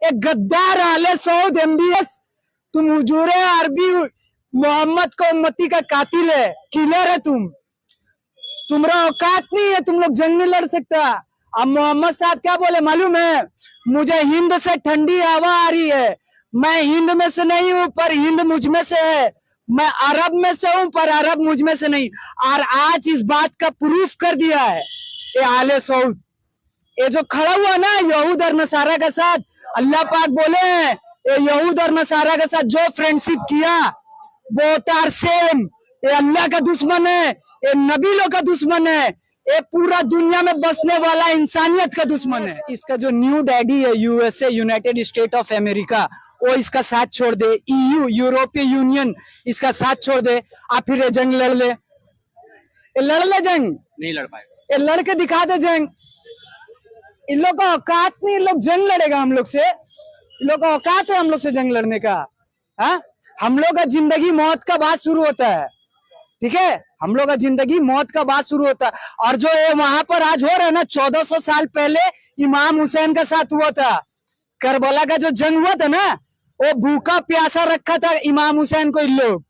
एक गद्दार आले सऊद MBS, तुम हुजूर अरबी मोहम्मद को उम्मती का कातिल है, किलर है तुम्हारा औकात नहीं है, तुम लोग जंग नहीं लड़ सकता। अब मोहम्मद साहब क्या बोले मालूम है, मुझे हिंद से ठंडी हवा आ रही है, मैं हिंद में से नहीं हूं पर हिंद मुझ में से है, मैं अरब में से हूं पर अरब मुझ में से नहीं। और आज इस बात का प्रूफ कर दिया है ये आले सऊद, ये जो खड़ा हुआ ना यहूद और नसारा के साथ, अल्लाह पाक बोले हैं ये यहूद और नसारा के साथ जो फ्रेंडशिप किया वो तार सेम, ये अल्लाह का दुश्मन है, ये नबी लोग का दुश्मन है, ये पूरा दुनिया में बसने वाला इंसानियत का दुश्मन है। इसका जो न्यू डैडी है USA, United state of America, वो इसका साथ छोड़ दे, EU यूरोपीय यूनियन इसका साथ छोड़ दे, आप फिर ये जंग लड़ ले, ये लड़ ले जंग, नहीं लड़ पाएगा, ये लड़के दिखा दे जंग। इन लोग का औकात नहीं, इन लोग जंग लड़ेगा हम लोग से, इन लोग का औकात है हम लोग से जंग लड़ने का। हाँ, हम लोग का जिंदगी मौत का बात शुरू होता है, ठीक है, हम लोग का जिंदगी मौत का बात शुरू होता है। और जो ये वहां पर आज हो रहा है ना, 1400 साल पहले इमाम हुसैन का साथ हुआ था, करबला का जो जंग हुआ था ना, वो भूखा प्यासा रखा था इमाम हुसैन को, इन लोग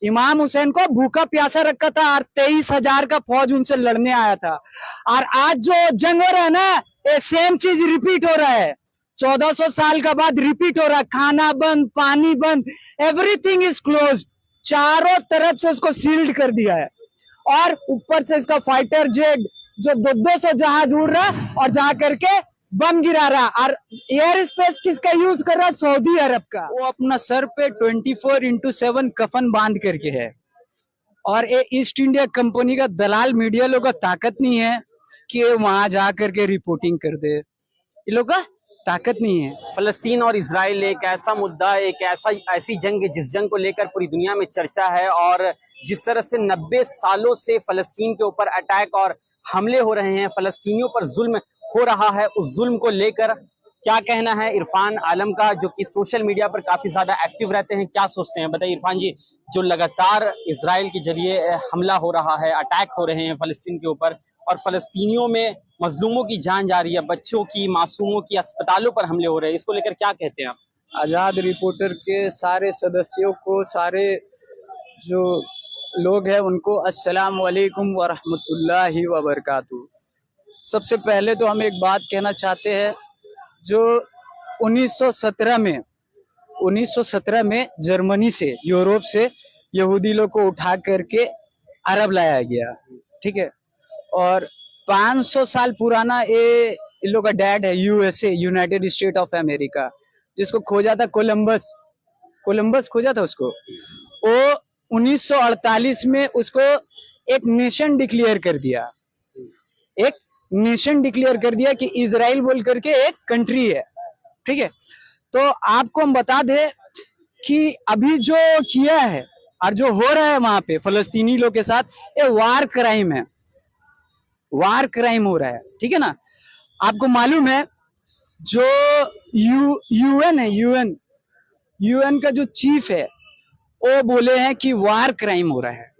इमाम हुसैन को भूखा प्यासा रखा था और 23,000 का फौज उनसे लड़ने आया था। और आज जो जंग हो रहा है ना, ये सेम चीज रिपीट हो रहा है, 1400 साल का बाद रिपीट हो रहा है, खाना बंद, पानी बंद, एवरीथिंग इज क्लोज, चारों तरफ से उसको सील्ड कर दिया है। और ऊपर से इसका फाइटर जेट जो 200 जहाज उड़ रहा है और जा करके बम गिरा रहा, और एयर स्पेस किसका यूज कर रहा है, सऊदी अरब का। वो अपना सर पे 24/7 कफन बांध करके है, और ये ईस्ट इंडिया कंपनी का दलाल मीडिया लोग का ताकत नहीं है कि वहां जा करके रिपोर्टिंग कर दे, ये लोग का ताकत नहीं है। फलस्तीन और इजराइल एक ऐसा मुद्दा, एक ऐसी जंग जिस जंग को लेकर पूरी दुनिया में चर्चा है, और जिस तरह से 90 सालों से फलस्तीन के ऊपर अटैक और हमले हो रहे हैं, फलस्तीनियों पर जुल्म हो रहा है, उस जुल्म को लेकर क्या कहना है इरफान आलम का, जो कि सोशल मीडिया पर काफी ज्यादा एक्टिव रहते हैं, क्या सोचते हैं बताइए इरफान जी। जो लगातार इजराइल के जरिए हमला हो रहा है, अटैक हो रहे हैं फलस्तीन के ऊपर, और फलस्तीनियों में मजलूमों की जान जा रही है, बच्चों की, मासूमों की, अस्पतालों पर हमले हो रहे हैं, इसको लेकर क्या कहते हैं आप? आजाद रिपोर्टर के सारे सदस्यों को, सारे जो लोग हैं उनको अस्सलाम वालेकुम व रहमतुल्लाहि व बरकातहू। सबसे पहले तो हम एक बात कहना चाहते हैं, जो 1917 में जर्मनी से, यूरोप से यहूदी लोग को उठा करके अरब लाया गया, ठीक है, और 500 साल पुराना ये इन लोग का डैड है USA, United state of America, जिसको खोजा था कोलंबस खोजा था उसको, वो 1948 में उसको एक नेशन डिक्लेयर कर दिया, एक नेशन डिक्लेयर कर दिया कि इजराइल बोल करके एक कंट्री है, ठीक है। तो आपको हम बता दें कि अभी जो किया है और जो हो रहा है वहां पे फलस्तीनी लोग के साथ, ये वार क्राइम है, वार क्राइम हो रहा है, ठीक है ना। आपको मालूम है जो UN है, यूएन का जो चीफ है वो बोले हैं कि वार क्राइम हो रहा है,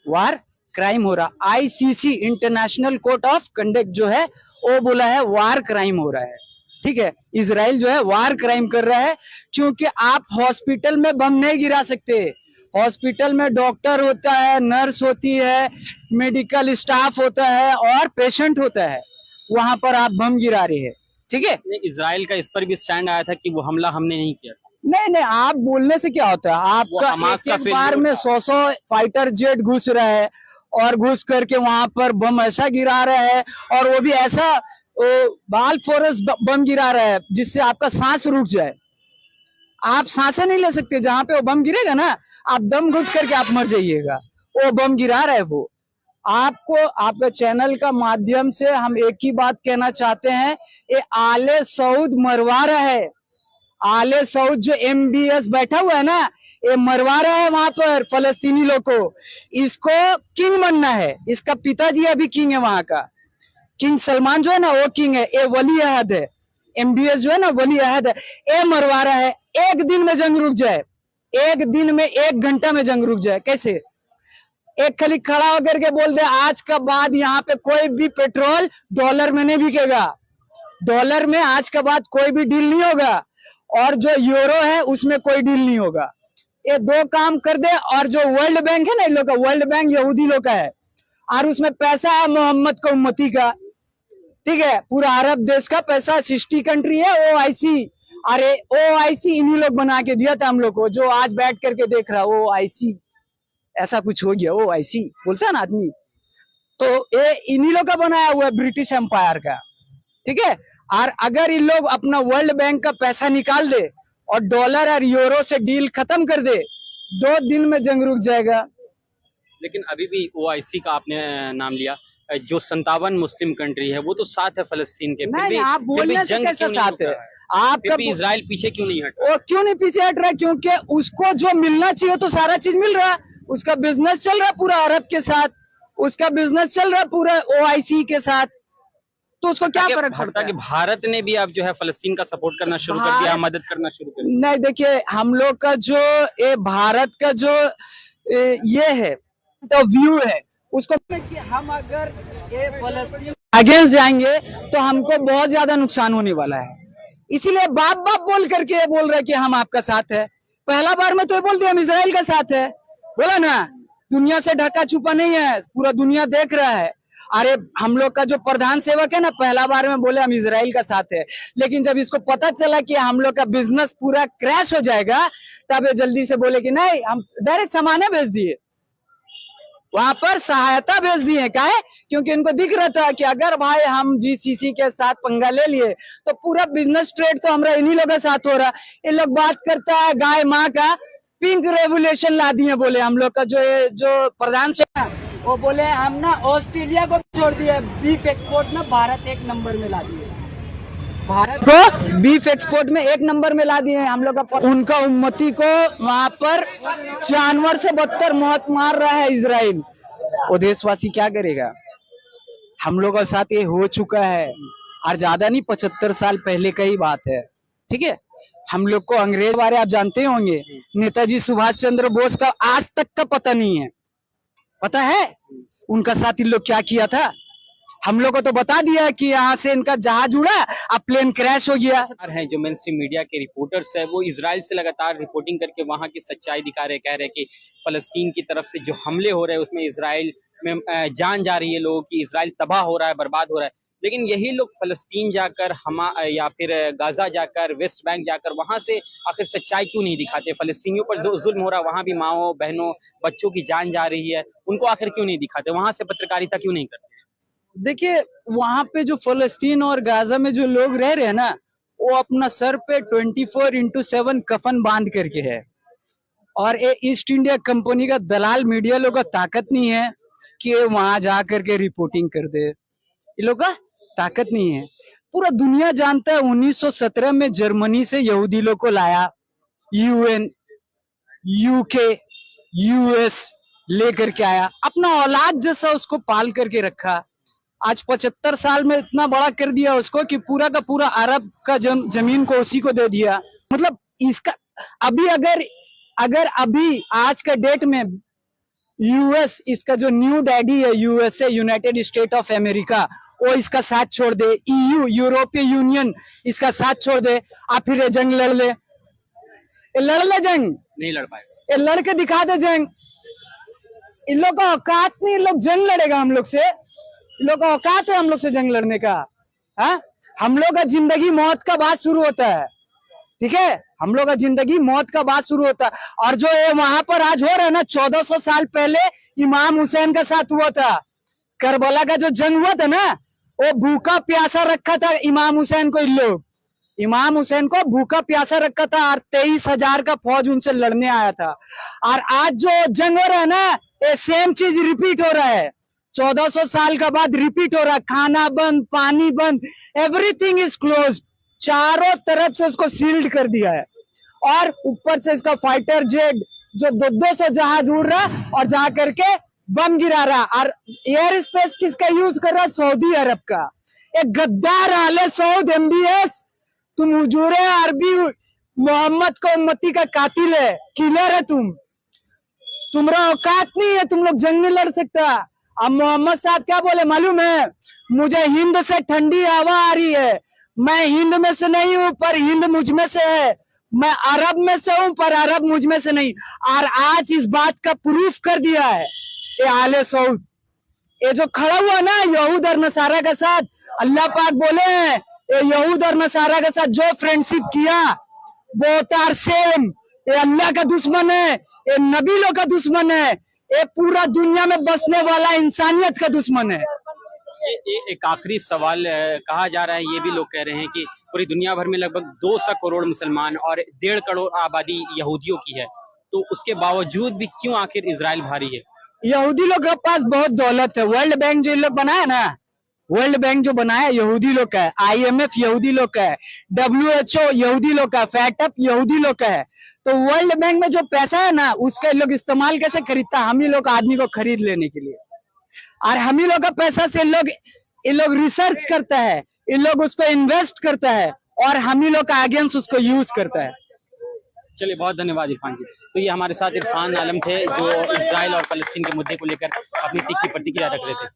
वार क्राइम हो रहा। ICC international court of conduct जो है वो बोला है वार क्राइम हो रहा है, ठीक है। इजराइल जो है वार क्राइम कर रहा है, क्योंकि आप हॉस्पिटल में बम नहीं गिरा सकते, हॉस्पिटल में डॉक्टर होता है, नर्स होती है, मेडिकल स्टाफ होता है और पेशेंट होता है, वहां पर आप बम गिरा रहे हैं, ठीक है। इजराइल का इस पर भी स्टैंड आया था कि वो हमला हमने नहीं किया। नहीं, आप बोलने से क्या होता है, आपका एक बार में 100 फाइटर जेट घुस रहा है और घुस करके वहां पर बम ऐसा गिरा रहा है, और वो भी ऐसा बाल फोरस बम गिरा रहा है जिससे आपका सांस रुक जाए, आप सांसें नहीं ले सकते, जहां पे वो बम गिरेगा ना आप दम घुट करके आप मर जाइएगा, वो बम गिरा रहा है वो। आपको आपके चैनल का माध्यम से हम एक ही बात कहना चाहते हैं, ये आले सऊद मरवा रहा है, आले सऊद जो MBS बैठा हुआ है ना, ये मरवा रहा है वहां पर फलस्तीनी लोग को, इसको किंग बनना है, इसका पिताजी अभी किंग है वहां का, किंग सलमान जो है ना वो किंग है, ये वली अहद है, MBS जो है ना वली अहद है, ये मरवा रहा है। एक दिन में जंग रुक जाए, एक दिन में 1 घंटा में जंग रुक जाए, कैसे? एक खाली खड़ा होकर के बोल दे आज का बाद यहाँ पे कोई भी पेट्रोल डॉलर में नहीं बिकेगा, डॉलर में आज का बाद कोई भी डील नहीं होगा, और जो यूरो है उसमें कोई डील नहीं होगा। ये दो काम कर दे। और जो वर्ल्ड बैंक है ना, इन लोग का वर्ल्ड बैंक यहूदी लोग का है और उसमें पैसा है मोहम्मद को उम्मती का, ठीक है, पूरा अरब देश का पैसा, 60 कंट्री है OIC। अरे OIC इन्हीं लोग बना के दिया था हम लोग को, जो आज बैठ करके देख रहा OIC ऐसा कुछ हो गया, OIC बोलता है ना आदमी, तो ये इन्हीं लोग का बनाया हुआ है, ब्रिटिश एम्पायर का, ठीक है। और अगर इन लोग अपना वर्ल्ड बैंक का पैसा निकाल दे और डॉलर और यूरो से डील खत्म कर दे, 2 दिन में जंग रुक जाएगा। लेकिन अभी भी OIC का आपने नाम लिया, जो 57 मुस्लिम कंट्री है वो तो साथ है फलस्तीन के, नहीं, आप फिर भी बोलने से जंग कैसे क्यों नहीं साथ है? रुक रहा आपका फिर भी इजराइल पीछे क्यों नहीं हट रहा? वो क्यों नहीं पीछे हट रहा है? क्योंकि उसको जो मिलना चाहिए तो सारा चीज मिल रहा है। उसका बिजनेस चल रहा है पूरा अरब के साथ, उसका बिजनेस चल रहा है पूरा OIC के साथ, तो उसको क्या फर्क पड़ता है? कि भारत ने भी अब जो है फलस्तीन का सपोर्ट करना शुरू कर दिया, मदद करना शुरू कर दिया। नहीं, देखिए हम लोग का जो ये भारत का जो ये है तो व्यू है उसको कि हम अगर ये फलस्तीन अगेंस्ट जाएंगे तो हमको बहुत ज्यादा नुकसान होने वाला है। इसीलिए बाप बाप बोल करके ये बोल रहा है कि हम आपका साथ है। पहला बार में तो ये बोल दिया हम इजराइल का साथ है, बोला ना, दुनिया से ढका छुपा नहीं है, पूरा दुनिया देख रहा है। अरे हम लोग का जो प्रधान सेवक है ना, पहला बार में बोले हम इजराइल का साथ है, लेकिन जब इसको पता चला कि हम लोग का बिजनेस पूरा क्रैश हो जाएगा, तब ये जल्दी से बोले कि नहीं, हम डायरेक्ट सामान भेज दिए, वहां पर सहायता भेज दिए। काहे? क्योंकि इनको दिख रहा था कि अगर भाई हम GCC के साथ पंगा ले लिए तो पूरा बिजनेस ट्रेड तो हमारा इन्हीं लोगों के साथ हो रहा। इन लोग बात करता है गाय माँ का, पिंक रेवोल्यूशन ला दिए बोले हम लोग का जो प्रधान से ना, वो बोले हम ना ऑस्ट्रेलिया को छोड़ दिए, बीफ एक्सपोर्ट में भारत 1 नंबर में ला दिए, भारत को बीफ एक्सपोर्ट में 1 नंबर में ला दिए हम लोग का। उनका उम्मती को वहां पर जानवर से बदतर मौत मार रहा है इजराइल। वो देशवासी क्या करेगा? हम लोग के साथ ये हो चुका है, और ज्यादा नहीं, 75 साल पहले का ही बात है, ठीक है। हम लोग को अंग्रेज बारे आप जानते होंगे, नेताजी सुभाष चंद्र बोस का आज तक का पता नहीं है। पता है उनका साथ इन लोग क्या किया था? हम लोग को तो बता दिया कि यहाँ से इनका जहाज उड़ा, अब प्लेन क्रैश हो गया है। जो मेन स्ट्रीम मीडिया के रिपोर्टर्स है वो इजराइल से लगातार रिपोर्टिंग करके वहां की सच्चाई दिखा रहे, कह रहे कि फलस्तीन की तरफ से जो हमले हो रहे हैं उसमें इजराइल में जान जा रही है लोगों की, इजराइल तबाह हो रहा है, बर्बाद हो रहा है। लेकिन यही लोग फलस्तीन जाकर या फिर गाजा जाकर, वेस्ट बैंक जाकर वहां से आखिर सच्चाई क्यों नहीं दिखाते? फलस्तीनियों पर जो जुल्म हो रहा है वहां भी माओ बहनों बच्चों की जान जा रही है, उनको आखिर क्यों नहीं दिखाते? वहां से पत्रकारिता क्यों नहीं करते? देखिए वहां पे जो फलस्तीन और गाजा में जो लोग रह रहे हैं ना, वो अपना सर पे 24/7 कफन बांध करके है। और ये ईस्ट इंडिया कंपनी का दलाल मीडिया लोग का ताकत नहीं है कि वहां जा करके रिपोर्टिंग कर दे, ये लोग का ताकत नहीं है। पूरा दुनिया जानता है 1917 में जर्मनी से यहूदी लोग को लाया, UN, UK, US लेकर के आया, अपना औलाद जैसा उसको पाल करके रखा। आज 75 साल में इतना बड़ा कर दिया उसको कि पूरा का पूरा अरब का जमीन को उसी को दे दिया। मतलब इसका अभी अगर अभी आज का डेट में US, इसका जो न्यू डैडी है USA, United state of America, वो इसका साथ छोड़ दे, EU, यूरोपियन यूनियन इसका साथ छोड़ दे, आप फिर जंग लड़ ले जंग नहीं लड़ पाएगा, ये लड़के दिखा दे जंग। इन लोग का औकात नहीं, इन लोग जंग लड़ेगा हम लोग से, इन लोग का औकात है हम लोग से जंग लड़ने का? हाँ, हम लोग का जिंदगी मौत का बात शुरू होता है, ठीक है, हम लोग का जिंदगी मौत का बात शुरू होता है। और जो ये वहां पर आज हो रहा है ना, 1400 साल पहले इमाम हुसैन का साथ हुआ था, करबला का जो जंग हुआ था ना, वो भूखा प्यासा रखा था इमाम हुसैन को, इन लोग इमाम हुसैन को भूखा प्यासा रखा था, और 23,000 का फौज उनसे लड़ने आया था। और आज जो जंग हो रहा है ना, ये सेम चीज रिपीट हो रहा है, 1400 साल का बाद रिपीट हो रहा है। खाना बंद, पानी बंद, एवरीथिंग इज क्लोज, चारों तरफ से उसको सील्ड कर दिया है। और ऊपर से इसका फाइटर जेट जो 200 जहाज उड़ रहा और जा करके बम गिरा रहा, और एयर स्पेस किसका यूज कर रहा? सऊदी अरब का। एक गद्दार आले सऊद MBS, तुम हुजूर अरबी मोहम्मद को उम्मती का कातिल है, किलर है तुम्हारा औकात नहीं है, तुम लोग जंग नहीं लड़ सकता। अब मोहम्मद साहब क्या बोले मालूम है? मुझे हिंद से ठंडी हवा आ रही है, मैं हिंद में से नहीं हूँ पर हिंद मुझ में से है, मैं अरब में से हूँ पर अरब मुझ में से नहीं। और आज इस बात का प्रूफ कर दिया है ये आले सऊद, ये जो खड़ा हुआ ना यहूद और नसारा के साथ, अल्लाह पाक बोले हैं ये यहूद और नसारा के साथ जो फ्रेंडशिप किया वो तार सेम, ये अल्लाह का दुश्मन है, ये नबी लोग का दुश्मन है, ये पूरा दुनिया में बसने वाला इंसानियत का दुश्मन है। एक आखिरी सवाल, कहा जा रहा है, ये भी लोग कह रहे हैं कि पूरी दुनिया भर में लगभग 200 करोड़ मुसलमान और 1.5 करोड़ आबादी यहूदियों की है, तो उसके बावजूद भी क्यों आखिर इजराइल भारी है? यहूदी लोग के पास बहुत दौलत है। वर्ल्ड बैंक जो इन लोग बनाया ना, वर्ल्ड बैंक जो बनाया यहूदी लोग का है, IMF यहूदी लोग का है, WHO यहूदी लोग का है, फैटअप यहूदी लोग का है। तो वर्ल्ड बैंक में जो पैसा है ना उसका लोग इस्तेमाल कैसे खरीदता, हम ही लोग आदमी को खरीद लेने के लिए, और हम ही लोग का पैसा से इन लोग रिसर्च करता है, इन लोग उसको इन्वेस्ट करता है और हम ही लोग का अगेंस्ट उसको यूज करता है। चलिए, बहुत धन्यवाद इरफान जी। तो ये हमारे साथ इरफान आलम थे जो इजराइल और फलस्तीन के मुद्दे को लेकर अपनी तीखी प्रतिक्रिया रख रहे थे।